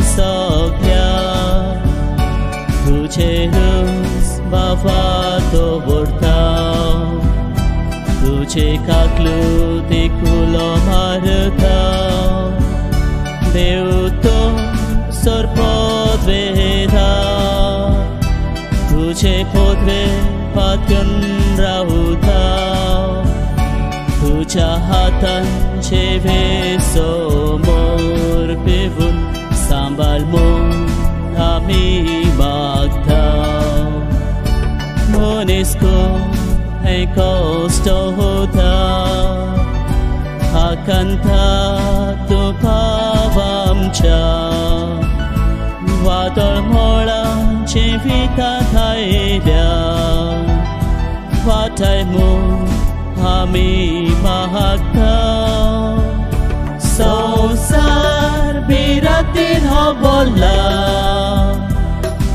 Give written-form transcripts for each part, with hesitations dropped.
soglia tuझे रूस बाफा तो बोलता तुझे काकलू दिकुलो मारता देव तो सरपद वेदा तुझे पोदवे पात्यन राहुता तुझा हातान चेवे somor pevun sambalmu kami magta monisku hai kosto hota akan tu pavamcha wadol mola chivita thaida wataimu kami magta संसार बिरातीन हो बोला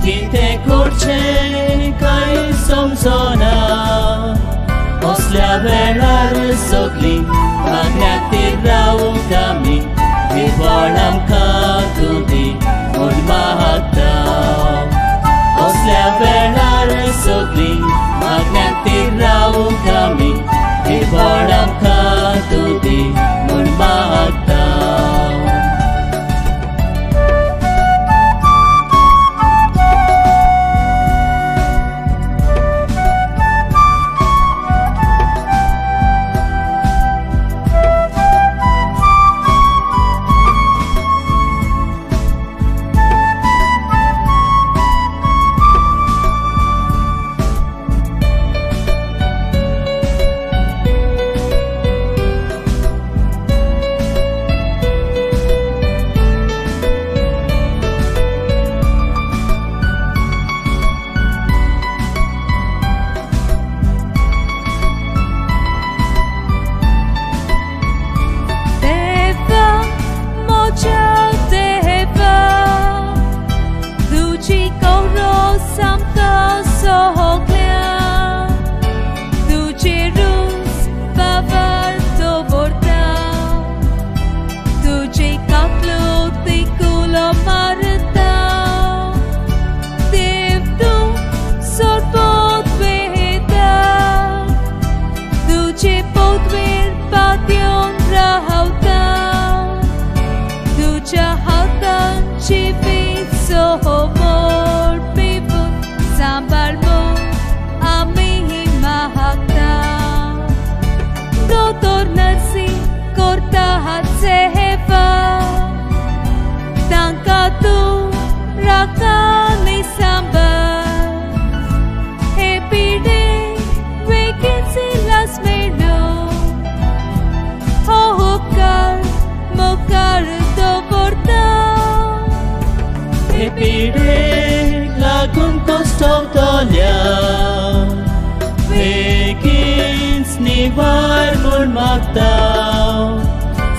किते करछे काय समजना असल्या वेळार सगळी मागण्यातीर रावू आमी विवळ आमकां तुदी म्हूण मागता असल्या वेळार सगळी मागण्यातीर रावू आमी विवळ आमकां तुदी म्हूण मागता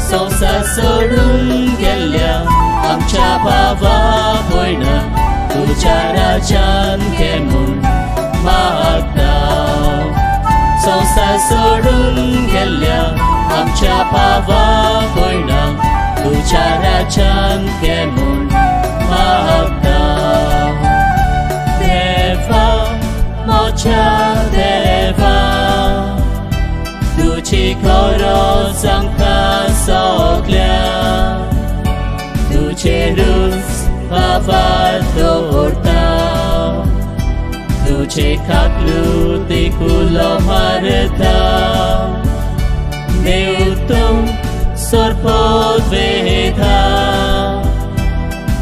संसार सोडून गेल्या आमच्या भावा भयण तुझ्या राजान घे म्हूण मागता संसार सोडून गेल्या आमच्या भावा भयण तुझ्या राजान घे म्हूण मागता देवा म्हज्या देवा तुझी गरज आमकां सगल्या तुझे रूस बाबार दवरता तुझे काकलू दिकुलो मारता देव तूं सरपद वेदा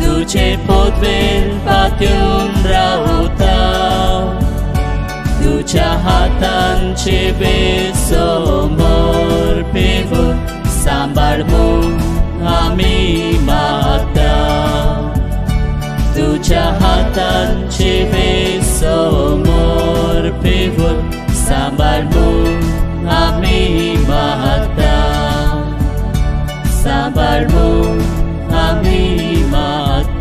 तुझे पोदवेर पात्यून रावता तुझ्या हातांचे समोर पेवून सांबाळ म्हूण आमी मागता तुझ्या हातांचे समोर पेवून सांबाळ म्हूण आमी मागता सांबाळ म्हूण आमी मागता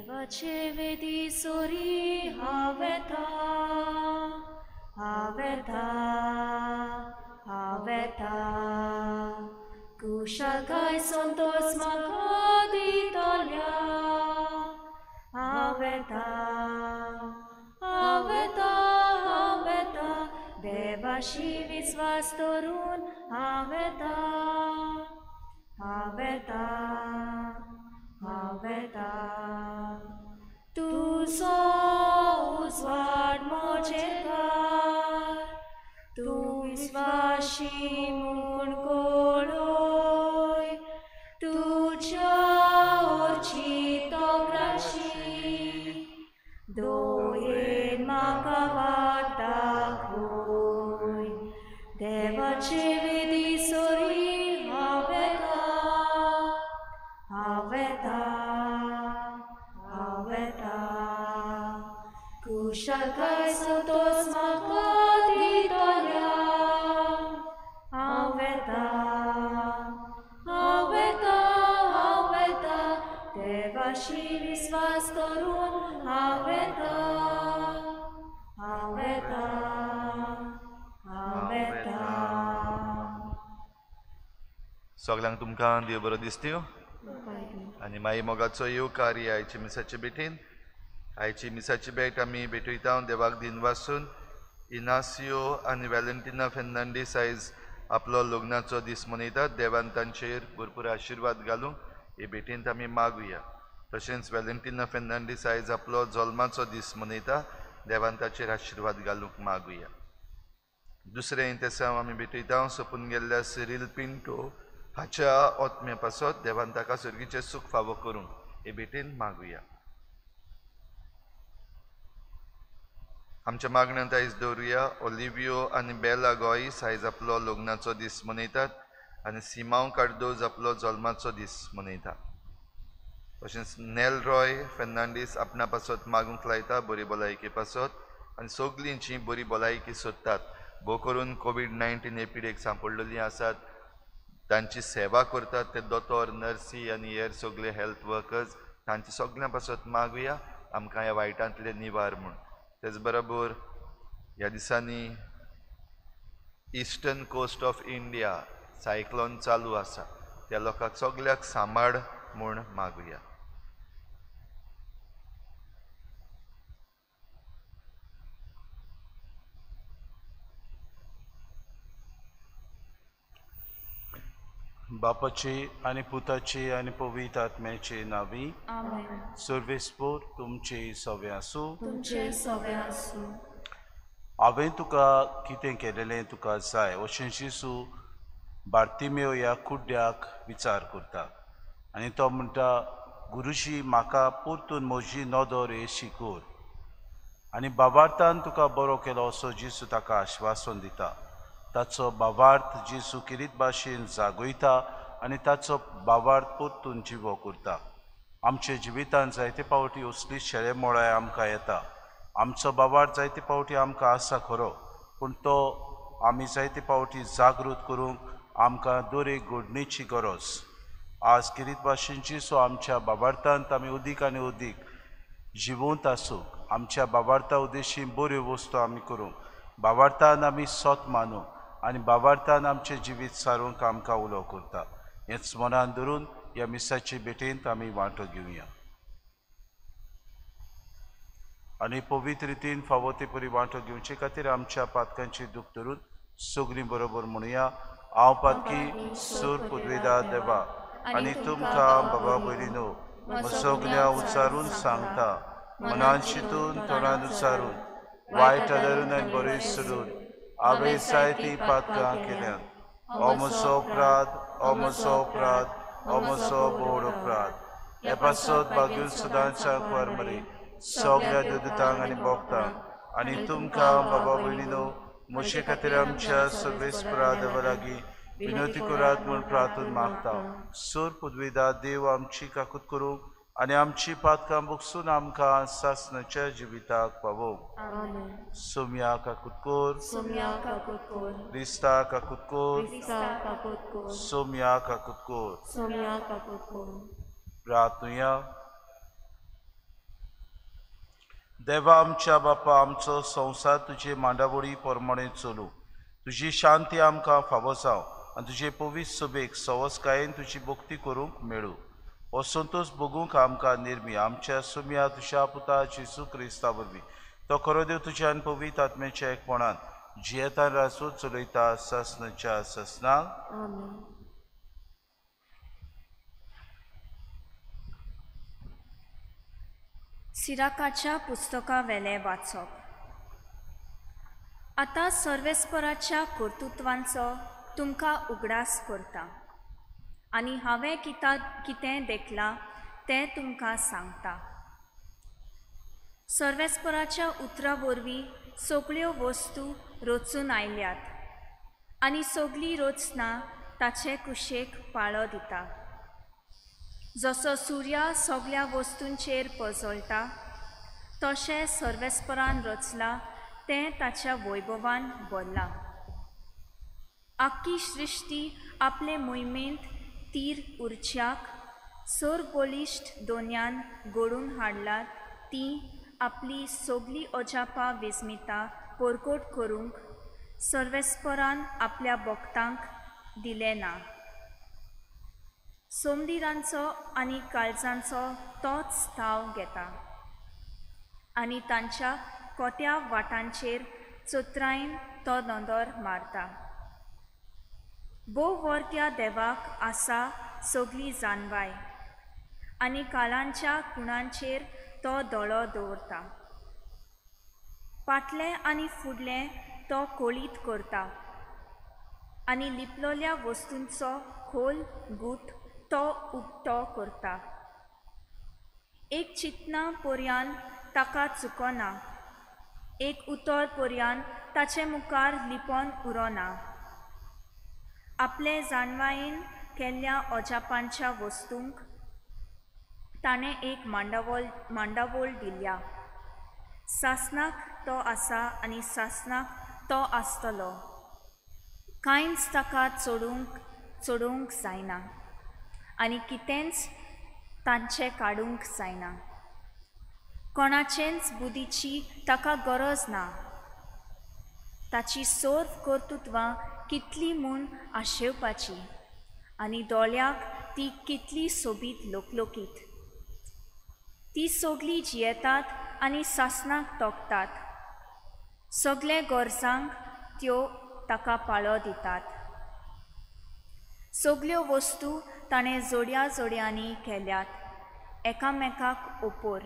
देवाचे वेदी सोरी हावेता हावेता हावेता कुशाकाय संतोष म्हाका दितल्या हावेता हावेता हावेता देवाशी विश्वास दवरून हावेता हावेता हावेता तुजो उजवाड मोजेकार तूं विश्वासी म्हूण कळय तुज्या ओर्ची तोगराची दोयेन म्हाका वाट दाखय देवाचे वेदी सोरी हावेता हावेता हावेता कुशाकाय संतोष म्हाका दितल्या हावेता हावेता हावेता देवाशी विश्वास करून हावेता हावेता हावेता. सगळ्यांक तुमकां देव बरो दीस दिवं आनी मागीर मोगाचो येवकार आयचे मिसाचे भेटेन आयची मिसाची भेट आमी भेटयता देवाक दिनवासून इनासियो आनी व्हॅलेंटिना फेर्नांडीस आयज आपलो लग्नाचो दीस मनयतात देवान तांचेर भरपूर आशिर्वाद घालूं हे भेटेंत आमी मागुया तशेंच व्हॅलेंटिना फेर्नांडीस आयज आपलो जल्माचो दीस मनयता देवान ताचेर आशिर्वाद घालूंक मागुया दुसरें इंतेसांव आमी भेटयता सोपून गेल्ल्या सिरील पिंटो हाच्या ओत्म्या पासत देवान ताका सर्गीचें सूख फावो करूंक हे भेटेन मागुया आमच्या मागण्यांत आयज दवरुया ओलिवियो आनी बेला गॉईस आयज आपलो लग्नाचो दीस मनयतात आनी सिमांव कार्दोज आपलो जल्माचो दीस मनयता तशेंच नेल रॉय फेर्नांडीस आपणा पासत मागूंक लायता बरी भलायकी पासत आनी सगलींची बरी भलायकी सोदतात भोव करून कोवीड-19 एपिडेक सांपडलेलीं आसात तांची सेवा करतात ते दोतोर नर्सी आनी हेर सगळे हेल्थ वर्कर्स तांची सगळ्यां पासत मागुया आमकां ह्या वायटांतले निवार म्हूण तेच बरोबर ह्या दिसांनी eastern coast of India cyclone चालू आसा त्या लोकांक सगळ्याक सांबाळ म्हूण मागुया बापाची आनी पुताची आनी पवित्र आत्म्याची नावी सर्वेस्पोर तुमची सव्या आसूं तुमचे सगळे आसूं हांवें तुका कितें केलेलें तुका जाय अशें जिसू बार्तिमेव ह्या कुड्ड्याक विचार करता आनी तो म्हणटा गुरुजी म्हाका परतून म्हजी नदर हे शिकोर आनी बाबार्थान तुका बरो केलो असो जिसू ताका आश्वासन दिता ताचो भावार्थ जिसू किरीत भाशेन जागयता आनी ताचो भावार्थ परतून जिवो करता आमचे जिवितांत जायते पावटी असली शेळे मोळाय आमकां येता आमचो भावार्थ जायते पावटी आमकां आसा खरो पूण तो आमी जायते पावटी जागृत करूंक आमकां दरेक घडणीची गरज आज किरीत भाशेन जिसू आमच्या भावार्थांत आमी उदीक आनी उदीक जिवंत आसूंक आमच्या भावार्था उद्देशी बऱ्यो वस्तू आमी करूंक भावार्थान आमी सोत मानूंक आनी भावार्थान आमचें जिवीत सारूंक आमकां उलो करता हेंच मनान धरून ह्या मिसाचे भेटेंत आमी वांटो घेवया आनी पवित्र रितीन फावो ते परी वांटो घेवचे खातीर आमच्या पातकांची दूख धरून सगळीं बरोबर म्हणुया हांव पातकी सूर पुदवेदा देवा आनी तुमकां बाबा भयणीनो सगळ्या उच्चारून सांगता मनान चिंतून तोंडान उच्चारून वायट धरून आनी बरें सोडून हांवें जायतीं पातकां केल्यात हो म्हजो अपराध हो म्हजो अपराध हो म्हजो बोड अपराध हे पासत भाग्यून सदांच्या कुवार मरी सगळ्या देवदूतांक आनी भक्तांक आनी तुमकां बाबा भयणीनो म्हजे खातीर आमच्या सर्वेस्परा देवा लागीं विनोती करात म्हूण प्रार्थना मागता सूर पुदवेदा देव आमची काकूत करूंक आनी आमची पातकां बुकसून आमकां सासणाच्या जिविताक पावोवंक सोम्या काकूत कोर क्रिस्ता काकूत कोर सोम्या काकूत कोर प्रार्थुया देवा आमच्या बापा, आमचो संवसार तुजे मांडावळी पोरमणे चलू, तुजी शांती आमकां फावो जाव आनी तुजे पवित्र सभेक सवस्कायेन तुजी भक्ती करूंक मेळू. हो संतोष भोगूंक आमकां निर्मी आमच्या सुम्या तुज्या पुता जेजू क्रिस्ता वरवीं तो खरो देव तुज्या आनी पवित्र आत्म्याच्या एकपणान जियेता रासो चलयता ससनाच्या ससनाक. आमेन. सिराकाच्या पुस्तका वेले वाचप. आतां सर्वेस्पराच्या कर्तृत्वांचो तुमकां उगडास करता आनी हांवें कितें देखलां तें तुमकां सांगता. सर्वेस्पराच्या उतरा वरवीं सगळ्यो वस्तू रचून आयल्यात आनी सगळी रचना ताचे कुशेक पाळो दिता. जसो सूर्य सगळ्या वस्तूंचेर पजळटा तशें सर्वेस्परान रचलां तें ताच्या वैभवान भरलां. आख्खी सृश्टी आपले मोहिमेंत तीर उर्च्याक सर बलिश्ट दोन्यान घडून हाडलात तीं आपली सगळी अजापां विस्मिता परकोट करूंक सर्वेस्परान आपल्या भक्तांक दिले ना. सोमदिरांचो आनी काळजांचो तोच ताव घेता आनी तांच्या कोट्या वाटांचेर चोत्रायन तो दोंदोर मारता. भोव वर्त्या देवाक आसा सगळी जानवाय आनी काळांच्या कुणांचेर तो दोळो दवरता. फाटलें आनी फुडलें तो कोळीत करता आनी लिपलोल्या वस्तूंचो खोल गूट तो उक्तो करता. एक चिंतना पर्यान ताका चुकोना, एक उतर पर्यान ताचे मुखार लिपोन उरोना. आपले जाणवायेन केल्ल्या अजापांच्या वस्तूंक ताणें एक मांडावळ दिल्या. सासनाक तो आसा आनी सासनाक तो आसतलो. कांयच ताका चोडूंक जायना आनी कितेंच तांचे काडूंक जायना. कोणाचेंच बुदीची ताका गरज ना. ताची सर्व कर्तृत्वां कितली म्हूण आशेवपाची आनी दोळ्याक ती कितली सोबीत लोकलोकीत. ती सगळी जियेतात आनी सासनाक तोखतात. सगळे गरजांक त्यो ताका पाळो दितात. सगळ्यो वस्तू ताणें जोड्या जोड्यांनी केल्यात एकामेकाक ओपोर.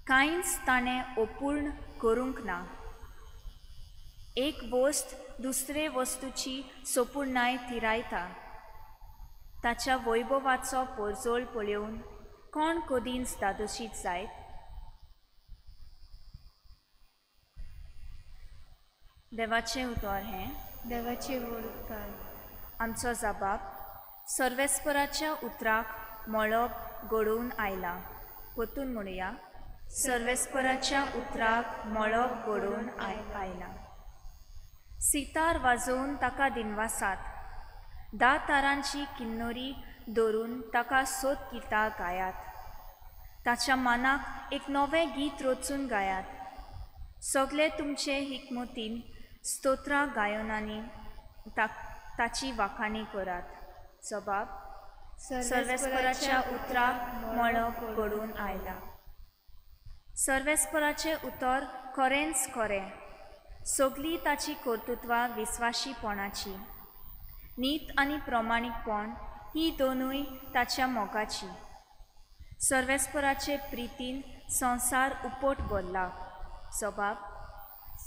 कांयच ताणें अपूर्ण करूंक ना. एक वस्त दुसरे वस्तूची सोपूर्णाय थिरायता. ताच्या वैभवाचो पोरजोळ पळोवन कोण कदींच दादोशीत जायत. देवाचें उतर हें. देवाची वळखाण. आमचो जबाब सर्वेस्पराच्या उतराक मळब घडोवन आयला. परतून म्हणुया, सर्वेस्पराच्या उतराक मळब घडोवन आयला. सितार वाजोवन ताका दिनवासात. 10 तारांची किन्नोरी धरून ताका सोत गितां गायात. ताच्या मानाक एक नवें गीत रचून गायात. सगळे तुमचे हिकमतीन स्तोत्रां गायनांनी ताची वाखाणी करात. जबाब सर्वेस्पराच्या उतराक मळब घडोवन आयला. सर्वेस्पराचें उतर खरेंच खरें. सगळीं ताची कर्तृत्वां विस्वाशीपणाची. नीत आनी प्रमाणीकपण ही दोनूय ताच्या मोगाची. सर्वेस्पराचे प्रितीन संवसार उपोट भरला. जबाब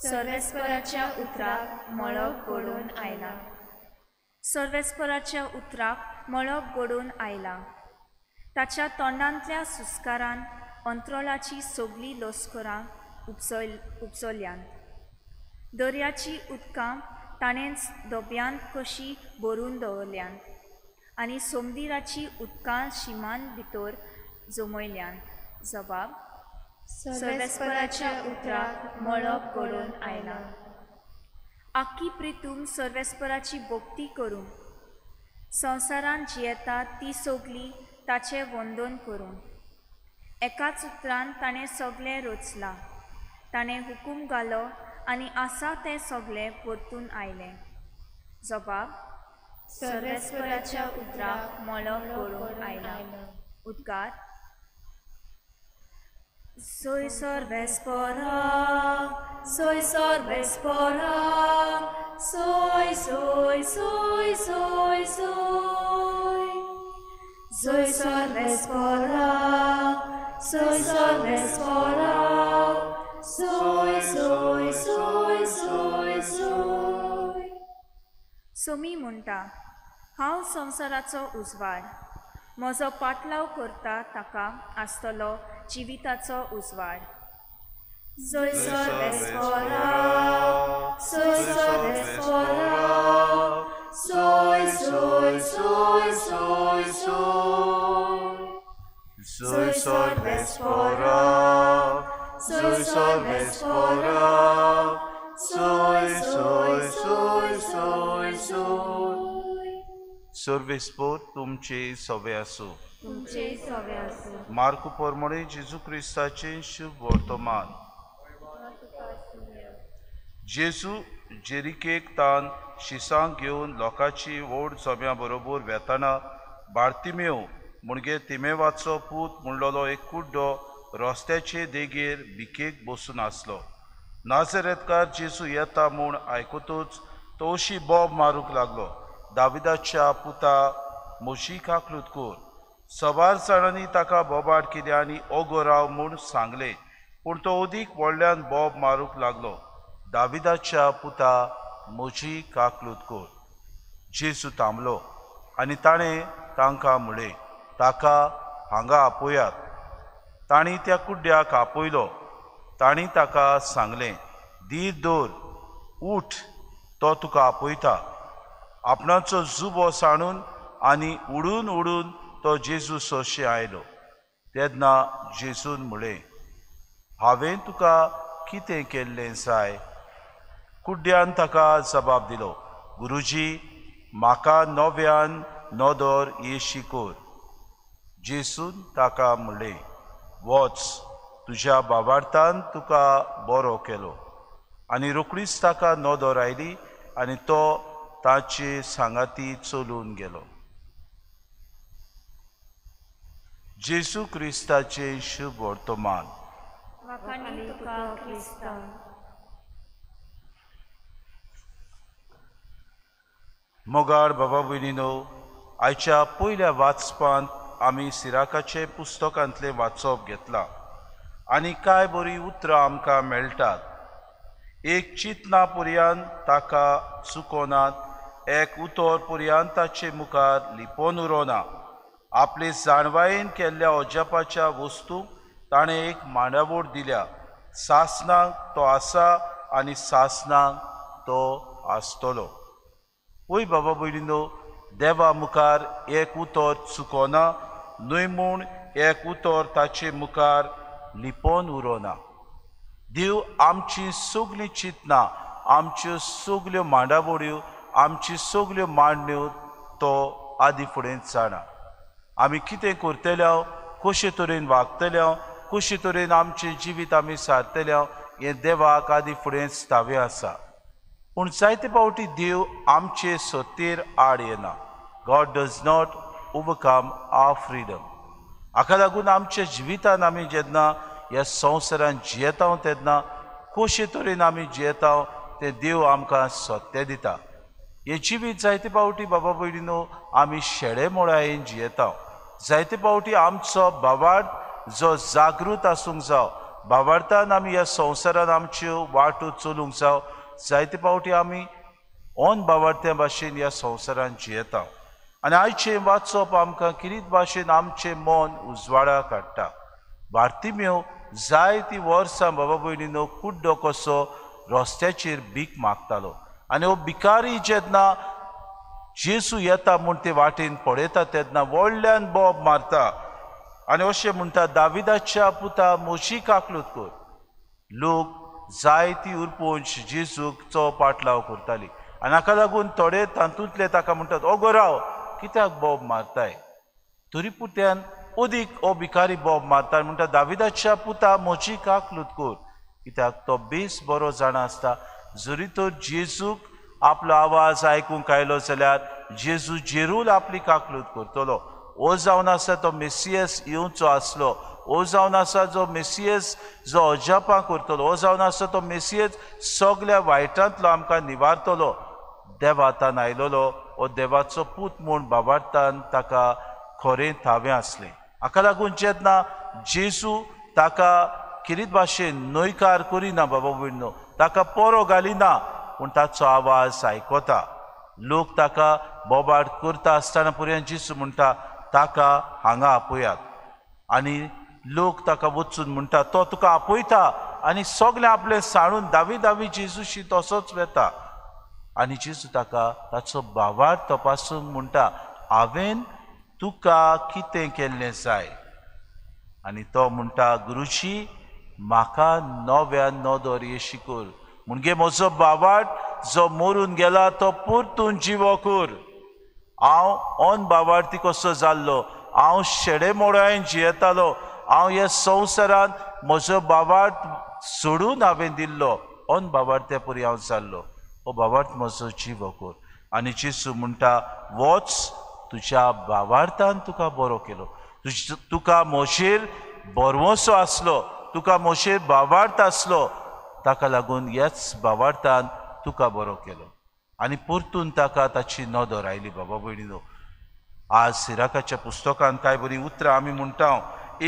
सर्वेस्पराच्या उतराक मळब घडोवन आयला. सर्वेस्पराच्या उतराक मळब घडोवन आयला. ताच्या तोंडांतल्या सुस्कारान अंत्रोलाची सगळीं लोस्करां उपसोल्यांत. दर्याची उदकां ताणेंच दोब्यांत कशी भरून दवरल्यांत आनी समुद्राची उदकां शिमान भितर जमयल्यांत. जबाब सर्वेस्पराच्या उतराक मळब घडोवन आयला. आख्खी प्रितूम सर्वेस्पराची भक्ती करूं. संवसारांत जियेतात ती सगळीं ताचें वंदन करूं. एकाच उतरान ताणें सगळें रचलां. ताणें हुकूम घालो आनी आसा तें सगळें परतून आयलें. जबाब: सर्वेस्पराच्या उतराक मोलो पडून आयला. उद्गार: सोय सर्वेस्परा, सोय सर्वेस्परा, सोय सोय सोय सोय सोय. Soy सर्वेस्परा, soy सर्वेस्परा, soy soy soy soy soy. Somi म्हणटा, हांव संवसाराचो उजवाड. म्हजो पाटलाव करता ताका आसतलो जिविताचो उजवाड. Soy सर्वेस्परा, soy सर्वेस्परा, soy soy soy soy soy. Soy सर्वेस्परा, soy सर्वेस्परा, soy soy soy soy soy. सर्वेस्पोर तुमचे सवे आसूं. तुमचे सवे आसूं. मार्क पोरमोणे जेजू क्रिस्ताचे शुभ वर्तमान. जेजू जेरिकेक तान शिसांक घेवन लोकांची ओड जम्या बरोबर वेताना बार्तिमेव मुणगे तिमेवाचो पूत म्हणलोलो एक कुड्डो रस्त्याचे देगेर भिकेक बसून आसलो. नाझरेतकार जेजू येता म्हूण आयकूतच तो अशी बोब मारूंक लागलो, दाविदाच्या पुता म्हजी काकलूत कर. सवार जाणांनी ताका बोबाड केले आनी ओगो राव म्हूण सांगले, पूण तो अदीक व्हडल्यान बोब मारूंक लागलो, दाविदाच्या पुता म्हजी काकलूत कर. जेजू थांबलो आनी ताणें तांकां म्हळें, ताका हांगा आपयात. तांणी त्या कुड्ड्याक आपयलो. तांणी ताका सांगलें, धीर दवर, उठ, तो तुका आपयता. आपणाचो जुबो सांडून आनी उडून उडून तो जेजू सोशे आयलो. तेन्ना जेजून म्हळें, हांवें तुका कितें केल्लें जाय? कुड्ड्यान ताका जबाब दिलो, गुरुजी, म्हाका नव्यान नदर येशी कर. जेजून ताका म्हळें, वच, तुज्या बाबार्थान तुका बरो केलो. आनी रोखडीच ताका नदर आयली आनी तो ताचे सांगाती चलून गेलो. जेजू क्रिस्ताचे शुभ वर्तमान. वाखाणी तुका क्रिस्ता. मोगाळ बाबा भयणीनो, आयच्या पयल्या वाचपांत आमी सिराकाचे पुस्तकांतलें वाचप घेतलां आनी कांय बरीं उतरां आमकां मेळटात. एक चिंतना पर्यंत ताका चुकोनात, एक उतर पर्यंत ताचे मुखार लिपोवन उरोना. आपले जाणवायेन केल्ल्या अजापाच्या वस्तूंक ताणें एक मांडावळ दिल्या. सासणाक तो आसा आनी सासणाक तो आसतलो. पळय बाबा भयणीनो, देवा मुखार एक उतर चुकोना, न्हय म्हूण एक उतर ताचे मुखार लिपोवन उरोना. देव आमची सगळीं चिंतना, आमच्यो सगल्यो मांडावळ्यो, आमच्यो सगल्यो मांडण्यो तो आदी फुडें जाणा. आमी कितें करतले, कशे तरेन वागतले, कशे तरेन आमचें जिवीत आमी सारतले, हें देवाक आदी फुडेंच थावें आसा. पूण जायते फावटी देव आमचे सत्तेर आड येना. God does not overcome our freedom. हाका लागून आमच्या जिवितान आमी जेन्ना ह्या संवसारान जियेता तेन्ना कशे तरेन आमी जियेता तें देव आमकां सत्य दिता. हें जिवीत जायते फावटी बाबा भयणीनो आमी शेळे मोळायेन जियेता. जायते फावटी आमचो बाबार्थ जो जागृत आसूंक जाय, बाबार्थान आमी ह्या संवसारान आमच्यो वाटो चलूंक जाय. जायते फावटी आमी ओन बाबार्थ्या भाशेन ह्या संवसारान जियेता. आनी आयचें वाचप आमकां किरीत भाशेन आमचें मन उजवाडाक हाडटा. बार्तिमेव जायतीं वर्सां बाबा भयणीनो कुड्डो कसो रस्त्याचेर भीक मागतालो आनी हो भिकारी जेन्ना जेजू येता म्हूण ते वाटेन पळयता तेन्ना व्हडल्यान बोब मारता आनी अशें म्हणटा, दाविदाच्या पुता म्हजी काकलूत कर. लोक जायतीं उरपूंच जेजूचो पाटलाव करतालीं आनी हाका लागून थोडे तातूंतले ताका म्हणटात, ओगो राव, कित्याक बोब मारताय? तरी पूण उदीक ओ भिकारी बोब मारता म्हणटा दाविदाच्या पुता म्हजी काकलूत कर कित्याक तो बेस बरो जाणा आसता जरी तो जेजूक आपलो आवाज आयकूंक आयलो जाल्यार जेजू जेरूल आपली काकलूत करतलो ओ जावन आसा तो मेसियस येवचो आसलो ओ जावन आसा जो मेसियस जो अजापां करतलो ओ जावन आसा तो मेसियस सगळ्या वायटांतलो आमकां निवारतलो देवातान आयलोलो ओ देवाचो पूत म्हूण बाबार्थान ताका खरें थावें आसलें हाका लागून जेन्ना जेजू ताका किरीत भाशेन न्हयकार करिना बाबा भयणो ताका पोरो घालिना पूण ताचो आवाज आयकता लोक ताका बोबाड करता आसतना पर्यंत जेजू म्हणटा ताका हांगा आपयात आनी लोक ताका वचून म्हणटा तो तुका आपयता आनी सगळें आपलें साणून दावी जेजूशी तसोच वेता आनी जेजू ताका ताचो भावार्थ तपासूंक म्हणटा हांवें तुका कितें केल्लें जाय आनी तो म्हणटा गुरुजी म्हाका नव्यान नदर येशी कर म्हणजे म्हजो भावार्थ जो मरून गेला तो परतून जिवो कर हांव ऑन भावार्थी कसो जाल्लो हांव शेडे मोडायन जियेतालो हांव ह्या संवसारांत म्हजो भावार्थ सोडून हांवें दिल्लो ऑन भावार्थ्या परी हांव जाल्लो हो भावार्थ म्हजो जिवो कर आनी जेजू म्हणटा वच तुज्या भावार्थान तुका बरो केलो तुका म्हजेर बरवसो आसलो तुका म्हजेर भावार्थ आसलो ताका लागून ह्याच भावार्थान तुका बरो केलो आनी परतून ताका ताची नदर आयली बाबा भयणीनो आज सिराकाच्या पुस्तकांत कांय बरी उतरां आमी म्हणटा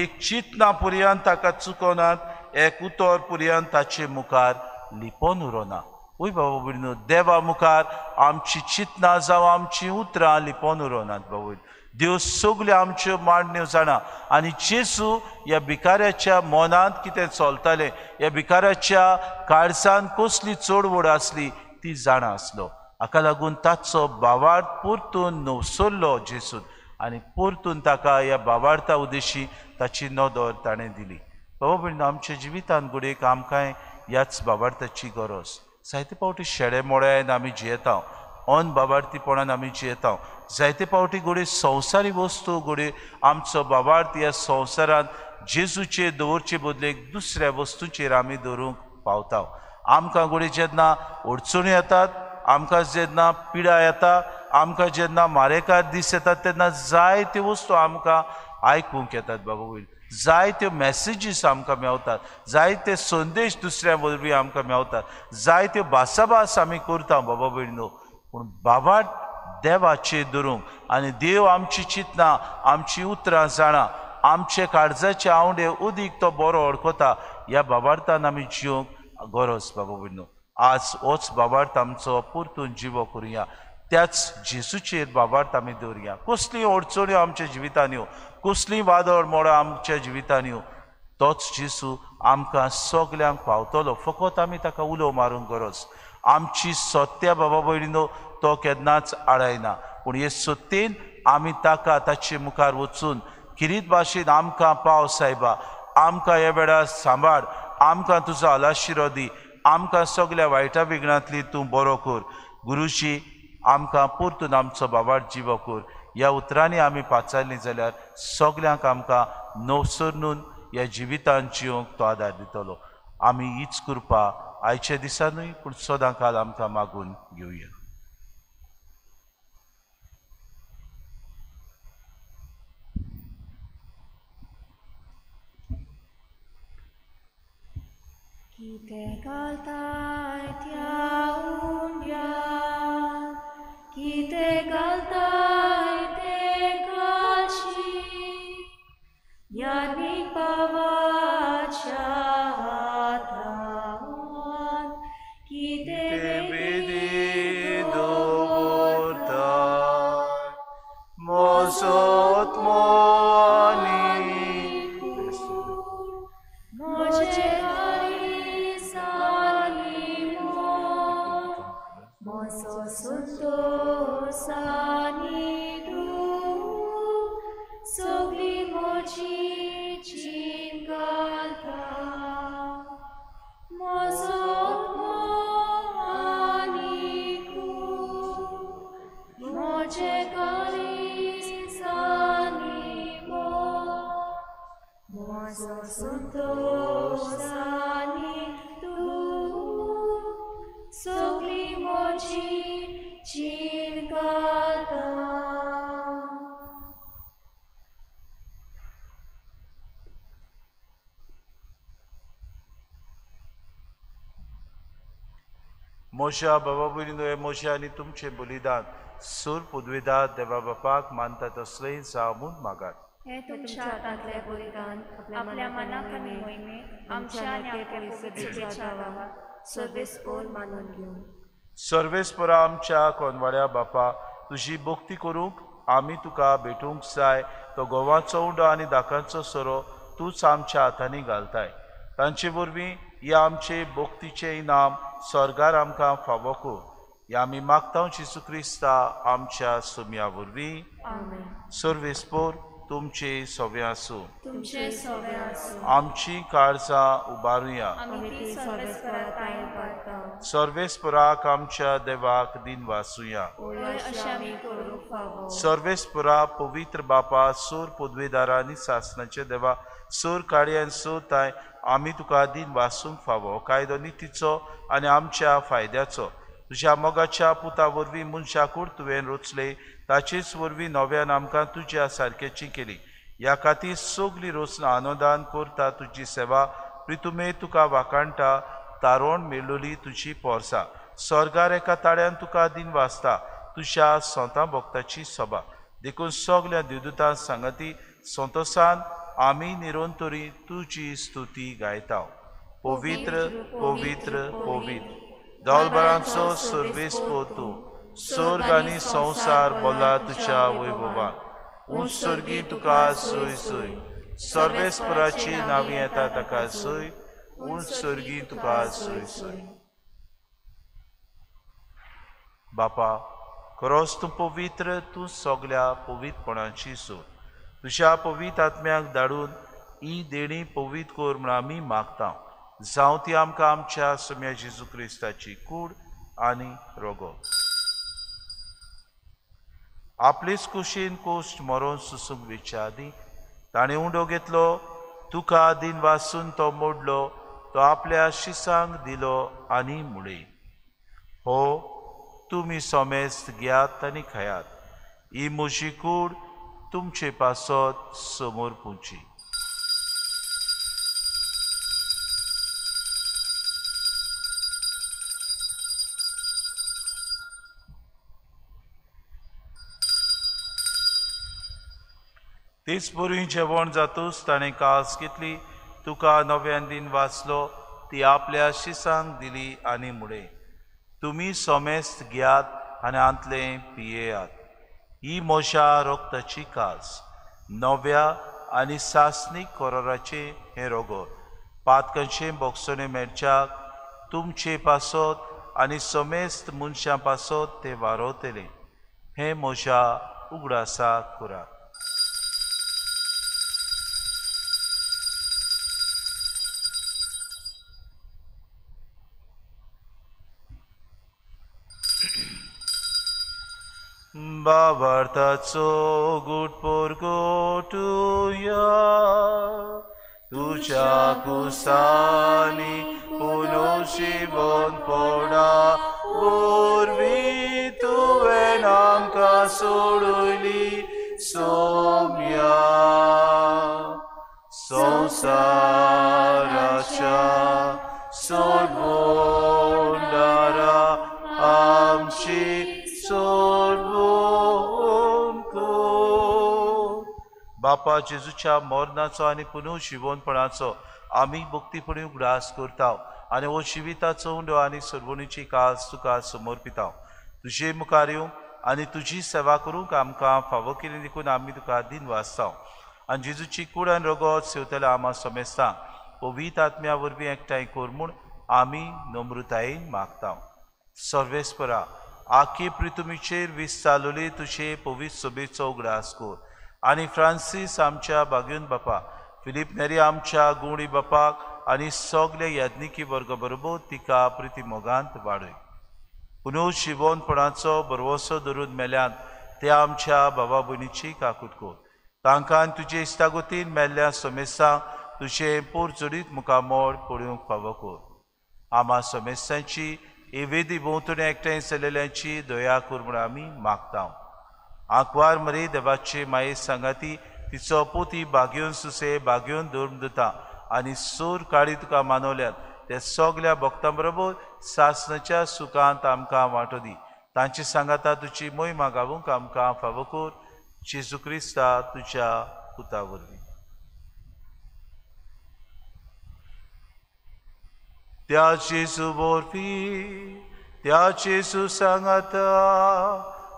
एक चिंतना पर्यंत ताका चुकोनात एक उतर पर्यंत ताचे मुखार लिपोन उरोना वय बाबा भयणीनो देवा मुखार आमची चिंतना जावं आमची उतरां लिपोन उरोनात बाबा देव सगल्यो आमच्यो मांडण्यो जाणा आनी जेजू ह्या भिकाऱ्याच्या मनांत कितें चलतालें ह्या भिकाऱ्याच्या काळजांत कसली चडवड आसली ती जाणा आसलो हाका लागून ताचो भावार्थ परतून नवसरलो जेजून आनी परतून ताका ह्या भावार्था उद्देशी ताची नदर ताणें दिली बाबा भयणीनो आमच्या जिवितांत घडयेक आमकांय ह्याच भावार्थाची गरज जायते फावटी शेडे मोड्यान आमी जियेता ऑन भावार्थीपणान आमी जियेता जायते फावटी घडये संवसारी वस्तू घडये आमचो भावार्थ ह्या संवसारांत जेजूचेर दवरचे बदलेक दुसऱ्या वस्तूंचेर आमी दवरूंक पावता आमकां घडये जेन्ना अडचण्यो येतात आमकां जेन्ना पिडा येता आमकां जेन्ना मारेकार दीस येतात तेन्ना जायत्यो वस्तू आमकां आयकूंक येतात बाबा वयर जायत्यो मॅसेजीस आमकां मेवतात जायते संदेश दुसऱ्या वरवीं आमकां मेवतात जायत्यो भासाभास आमी करता बाबा भयणीनो पूण भावार्थ देवाचेर धरूंक आनी देव आमची चिंतना आमची उतरां जाणा आमचे काळजाचे आवंडे उदीक तो बरो अडकता ह्या भावार्थान आमी जिवंक गरज बाबा भयणीनो आज होच भावार्थ आमचो परतून जिवो करुया त्याच जेजूचेर भावार्थ आमी दवरुया कसली अडचण्यो आमच्या जिवितान येवं कसली वादळ मोडां आमच्या जिवितान येवं तोच जेजू आमकां सगल्यांक पावतलो फकत आमी ताका उलो मारूंक गरज आमची सत्या बाबा भयणीनो तो केन्नाच आडायना पूण हे सत्तेन आमी ताका ताचे मुखार वचून किरीत भाशेन आमकां पाव सायबा आमकां ह्या वेळार सांबाळ आमकां तुजो आलाशिरो दी आमकां सगळ्या वायटा विघ्नांतली तूं बरो कर गुरुजी आमकां परतून आमचो भावार्थ जिवो कर ह्या उतरांनी आमी पाचारलीं जाल्यार सगल्यांक आमकां नवसरून ह्या जिवितांत जिवंक तो आदार दितलो आमी हीच कृपा आयच्या दिसांनूय पूण सदां काल आमकां मागून घेवया कितें घालताय त्या उंड्यात कितें घालताय ते घालशी ह्या पावाच्या हातांत कितें बेदी दवरता मोसोत मोनी म्हजे संतोषानी तूं सगळी म्हजी जीण घालता म्हजो आनी तूं म्हजे काळीज आनी मोग दोसांनी तूं सगळी म्हजी जीण घाता. मोशा बाबा भयणीनो, हे मोशा आनी तुमचे बलिदान सूर पुदविदात देवा बापाक मानतात असलें जावून मागात. हे तुमच्या हातांतले बलिदान आपल्या मनाक आनी मोहिमेक आमच्या आनी आपल्या पवित्रतेच्या गांवात सर्वेस्पोर मानून घेवन. सर्वेस्परा आमच्या कोनवाड्या बापा, तुजी भक्ती करूंक आमी तुका भेटूंक जाय. तो गोवाचो उंडो आनी दाकांचो सोरो तूंच आमच्या हातांनी घालताय. तांचे वरवीं हे आमचे भक्तीचे इनाम स्वर्गार आमकां फावो कर. हे आमी मागता जेजू क्रिस्ता आमच्या सोम्या वरवीं. सर्वेस्पोर तुमचे सोवे आसूं. तुमचे सोवे आसूं. आमची काळजां उबारुया. आमी ती सर्वेस्पराक आयन पावता. सर्वेस्पराक आमच्या देवाक दिन वाचुया. अशें आमी करूंक फावो. सर्वेस्परा पवित्र बापा, सूर पदवेदारा आनी सासणाचे देवा, सूर काळी आनी सोताय आमी तुका दिन वाचूंक फावो. कायदो नितीचो आनी आमच्या फायद्याचो तुज्या मोगाच्या पुता वरवीं मनशाकूड तुवें रचले. ताचेच वरवीं नव्यान आमकां तुज्या सारकेची केली. ह्या खातीर सगळीं रोसनां आनंदान करता तुजी सेवा. प्रितुमे तुका वाकाणटा तारोण मेळ्ळोली तुजी पोरसां. स्वर्गार एका ताळ्यान तुका दिन वाचता. तुज्या सोंता भक्ताची सभा देखून सगळ्या देवदूतां सांगती संतोसान आमी निरंतरी तुजी स्तुती गायता. पवित्र पवित्र पवित्र दोलबरांचो सर्वेस्पो तूं. स्वर्ग आनी संवसार बोला तुज्या वैभवान. उंच सर्गी तुका सोय सोय. सर्वेस्पराची नांवी येता ताका सोय. उंच सर्गी तुका सोय सोय. बापा, खरोच तूं पवित्र. तूं सगळ्या पवित्रपणाची सोय. तुज्या पवित्र आत्म्याक धाडून ही देणी पवित्र कर म्हूण आमी मागता. जावं ती आमकां आमच्या सोम्या जेजू क्रिस्ताची कूड आनी रोगो. आपलेच कुशीन कोश्ट मरोन सुसूंक विचारी ताणें उंडो घेतलो. तुका दिन वाचून तो मोडलो. तो आपल्या शिसांक दिलो आनी मुळे. हो, तुमी सोमेस्त घेयात आनी खायात. ही म्हजी कूड तुमचे पासत समोर पुंची. तेच बरी जेवण जातूच ताणें कास घेतली. तुका नव्यान दिन वाचलो. ती आपल्या शिसांक दिली आनी मुळे. तुमी सोमेस्त घेयात आनी आंतले पियेयात. ही मोशा रोगताची कास. नव्या आनी सासनीक कोरोराचे हे रोगो पातकांचे बोगसोने मेळच्याक तुमचे पासत आनी सोमेस्त मनशां पासत ते वारोतले. हे मोशा उगडासा करात. बाबार्थाचो गुटपोर गोटुया. तुझ्या कुसानी पुनो शिवोन पोडा. वरवीं तुवें आमकां सोडली सोम्या. संवसाराच्या सोडवोंडारा आमची बापा, जेजूच्या मरणाचो आनी पुनू शिवोनपणाचो आमी भक्तीपणी उगडास करता आनी हो जिविताचो उंडो आनी सर्वणीची कास तुका समर्पिता. तुजे मुखार येवंक आनी तुजी सेवा करूंक आमकां फावो केली देखून आमी तुका दिन वाचता. आनी जेजूची कूड आनी रगत सेवतले आमा समेस्तां पवित्र आत्म्या वरवीं एकठांय कर म्हूण आमी नम्रतायेन मागता. सर्वेस्परा, आखी प्रितुमीचेर विस्तारलोली तुजे पवित्र सभेचो उगडास कर. आनी फ्रांसीस आमच्या बागेवन बापा, फिलीप नेरी आमच्या गुणी बापाक आनी सगळे याज्ञिकी वर्ग बरोबर तिका प्रिती मोगांत वाडय. पुनू शिवोनपणाचो बरवसो धरून मेल्यान ते आमच्या भावा भयणीची काकूट कर. तांकां तुजे इश्टागोतीन मेल्ल्या सोमेसांक तुझे पोरचोडीत मुखार मोड पडूंक फावो कर. आमा समेस्तांची ही वेदी भोंवतणी एकठांय जाल्ल्यांची दया कर म्हूण आमी मागता. आंकवार मरे देवाचे माये सांगाती तिचो पोती बागेवन सुसे बागेवन धर्म दिता आनी सोर काळी तुका मानवल्यात त्या सगल्या भक्तां बरोबर सासणाच्या सुखांत आमकां वांटो दी. तांची सांगाता तुजी मोहिमा गावूंक आमकां फावो कर. जेजू क्रिस्ता तुज्या पुता वरवीं. त्या जेजू वरवीं त्या जेजू सांगाता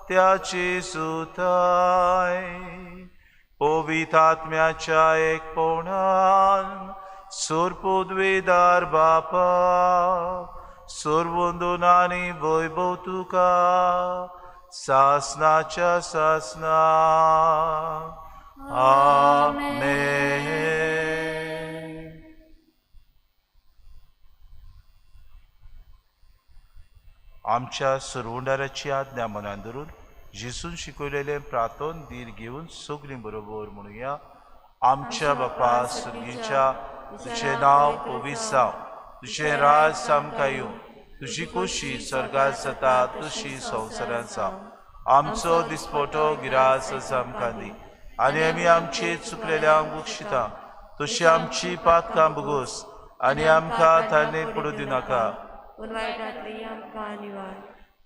त्या जेजू थाय पवित्र आत्म्याच्या एकपणान सोरपोद्वेदार बापा सोरवंदनानी वैभव तुका सासनाच्या सासना. आमेन. आमच्या सर्वंडाराची आज्ञा मनान धरून जेसून शिकयलेले प्रार्थन दीर घेवन सगळीं बरोबर म्हणुया. आमच्या बापा सुर्गीच्या तुझे नांव पवित्र जावं. तुझे राज आमकां येवं. तुजी खोशी स्वर्गांत जाता तशी संवसारांत जावं. आमचो दिसपटो गिरास आमकां दी आनी आमी आमचे चुकलेल्यांक बक्षिता तशी आमची पातकां भोगोस आनी आमकां थाळणेंत पडूं दिनाका.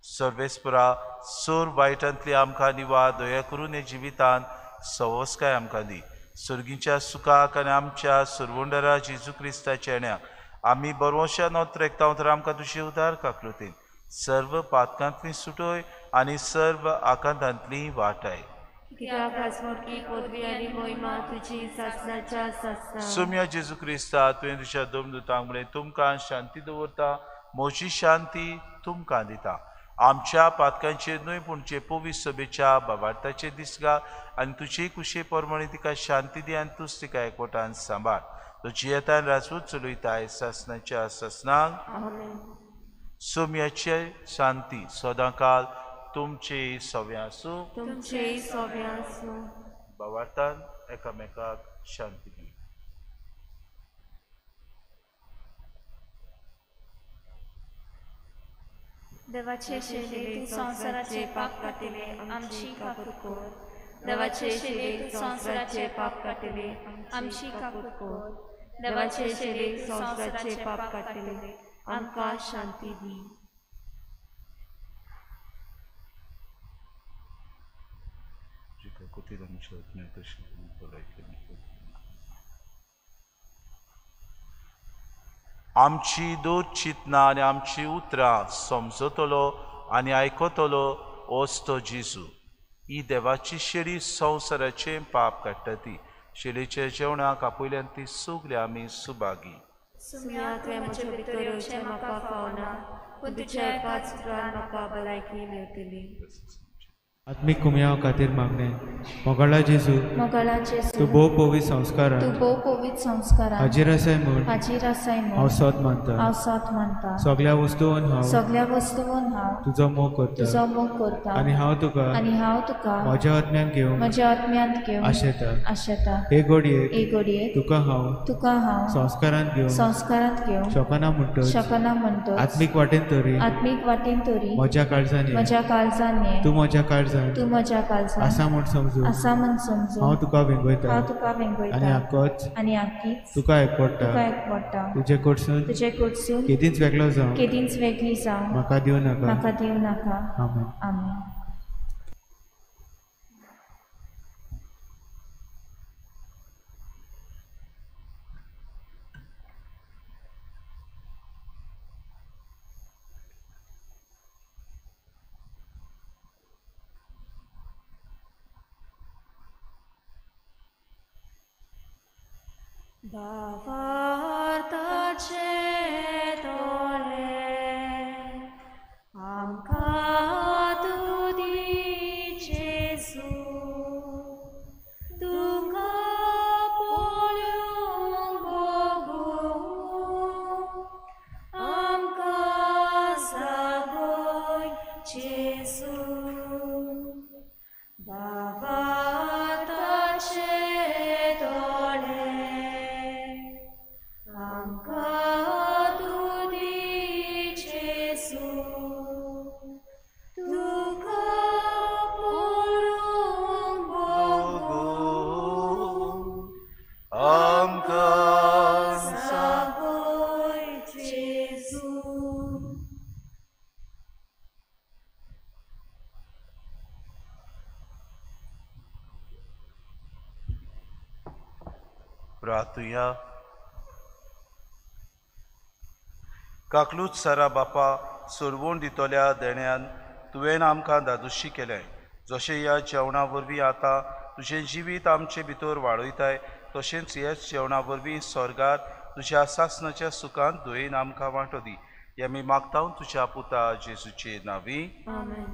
सर्वेस्परा सोर वायटांतली आमकां निवार दया करून हे जिवितान सवस्काय आमकां दी. सर्गीच्या सुखाक आनी आमच्या सर्वंडरा जेजू क्रिस्ताच्या येण्याक आमी बरोवशा नोत्रेकता तर आमकां तुजी उदार काकलुतीन सर्व पातकांतली सुटोय आनी सर्व आकांतांतली वाटाय. सुम्या जेजू क्रिस्ता तुवें तुज्या दोमदूतांक म्हणलें तुमकां शांती दवरता म्हजी शांती तुमकां दिता. आमच्या पातकांचेर न्हय पूण जे पवित्र सभेच्या भावार्थाचेर दिसगा आनी तुजे कुशे प्रमाणे तिका शांती दी आनी तूंच तिका एकवटान सांबाळ. तुजी येतान राजवट चलयताय सासनाच्या सासनाक. सोम्याचे शांती सदांकाल तुमचे सव्या आसूं. भावार्थान एकामेकाक शांती दी. देवाचे शेले तू संसाराचे पाप काटिले आमची काकूट कोर. देवाचे शेले तू संसाराचे पाप काटिले आमची काकूट कोर. देवाचे शेले तू संसाराचे पाप काटिले आमकां शांती दी. आमची दोन चिंतना आनी आमची उतरां समजतलो आनी आयकतलो वस्तो जेजू. ही देवाची शेळी संवसाराचे पाप काडटा ती. शेळीच्या जेवणाक आपयल्यान ती सगळी आमी सुभागी. सुम्या तुवें म्हजे भितर येवचें म्हाका फावना पूण तुज्या एकाच उतरान म्हाका भलायकी मेळटली. आत्मीक कुमयाव खातीर मागणे. मोगाळा जेजू तूं भोव पवित्र संस्कारान हाजीर आसाय म्हूण हांव सोत मानता. सगळ्या वस्तूंवन हांव तुजो मोग करता आनी हांव तुका म्हज्या आत्म्यांत घेवन आशेता. हे घडयेक तुका हांव संस्कारांत घेवन शकना म्हणटच आत्मीक वाटेन तरी म्हज्या काळजांनी तूं म्हज्या काळजांत आसा म्हूण समजून हांव तुका वेंगयता आनी आख्खीच तुका एकवडटा. तुजे कडसून केदींच वेगळी जावं म्हाका दिवं नाका. आमेन. भावार्थाचे दोळे आमकां तूं दी जेजू. तुका पळोवंक बघूंक आमकां जागोय जेजू. भावार्थाचे दोळे प्रार्थुया. काकलूच सारा बापा सोडवून दितोल्या देण्यान तुवें आमकां दादोशी केलें. जशें ह्या जेवणा वरवीं आतां तुजें जिवीत आमचे भितर वाडयताय तशेंच ह्याच जेवणा वरवीं स्वर्गार तुज्या सासणाच्या सुखांत धुयेन आमकां वांटो दी. हें आमी मागता तुज्या पुता जेजूचे नांवी. आमेन.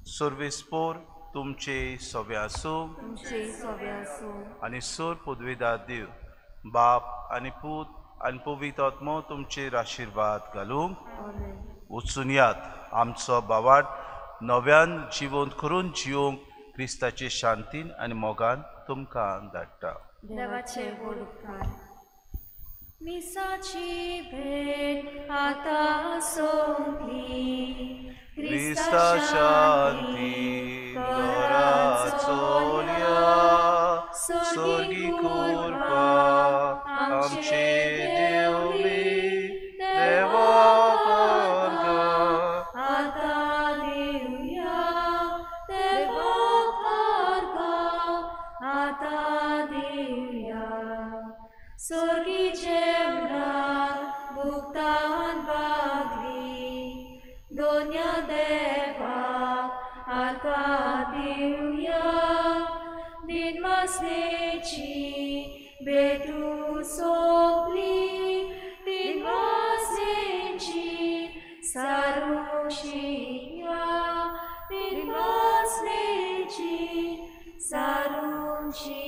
सर्वेस्पोर तुमचे सवे आसूं तुमचे सवे आसूं आनी सोर पदवेदार देव बाप आनी पूत आनी पवित्र आत्मो तुमचेर आशिर्वाद घालूंक. आमेन. वचून यात आमचो बावाड नव्यान जिवंत करून जिवंक क्रिस्ताचे शांतीन आनी मोगान तुमकां धाडटा. देवाचे व्हड उपकार. मिसाची भेट आतां सोंपली. क्रिस्ता शांती घरा चोल्या सोर्गी कृपा आमचे देवली देवा आतां देवया देवा आतां देवया. सोर्गी जेवणात भुगतान भागली दोन्या देवाक आतां देवया. दिनवासनेची बेटू सोंपली दिनवासनेची सारुशी दिनवासनेची सारुशी